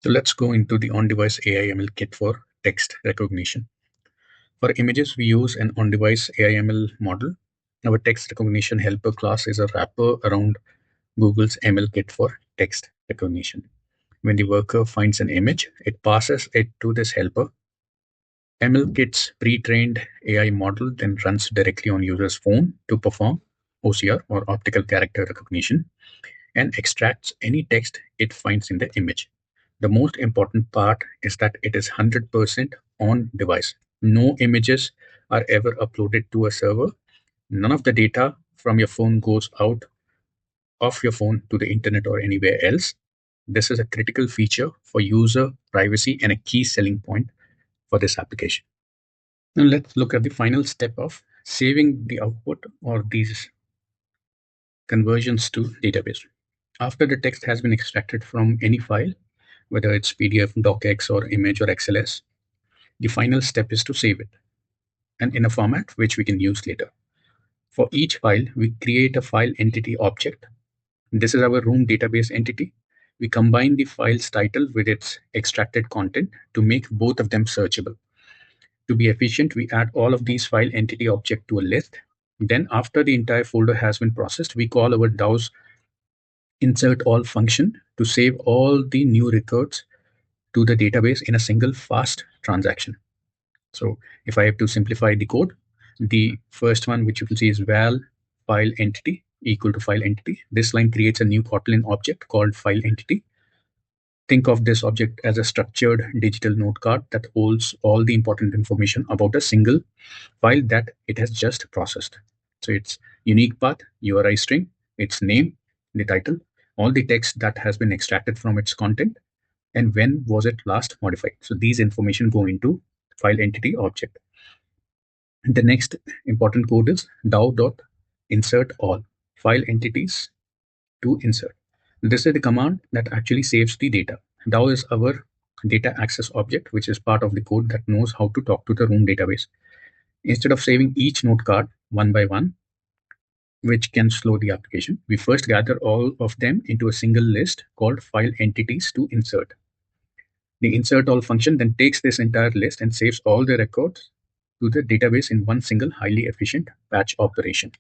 So let's go into the on-device AI/ML kit for text recognition. For images, we use an on-device AI/ML model. Our text recognition helper class is a wrapper around Google's ML kit for text recognition. When the worker finds an image, it passes it to this helper. ML kit's pre-trained AI model then runs directly on user's phone to perform OCR or optical character recognition and extracts any text it finds in the image. The most important part is that it is 100% on device. No images are ever uploaded to a server. None of the data from your phone goes out of your phone to the internet or anywhere else. This is a critical feature for user privacy and a key selling point for this application. Now let's look at the final step of saving the output or these conversions to database. After the text has been extracted from any file, whether it's PDF, docx, or image or XLS, the final step is to save it and in a format which we can use later. For each file, we create a file entity object. This is our room database entity. We combine the file's title with its extracted content to make both of them searchable. To be efficient, we add all of these file entity object to a list. Then after the entire folder has been processed, we call our DAO's insert all function to save all the new records to the database in a single fast transaction. So if I have to simplify the code, the first one which you can see is val file entity equal to file entity. This line creates a new Kotlin object called file entity. Think of this object as a structured digital note card that holds all the important information about a single file that it has just processed. So its unique path, URI string, its name, the title, all the text that has been extracted from its content, and when was it last modified. So these information go into file entity object. The next important code is DAO.insert all file entities to insert. This is the command that actually saves the data. DAO is our data access object, which is part of the code that knows how to talk to the room database. Instead of saving each note card one by one, which can slow the application, we first gather all of them into a single list called file entities to insert. The insert all function then takes this entire list and saves all the records to the database in one single highly efficient batch operation.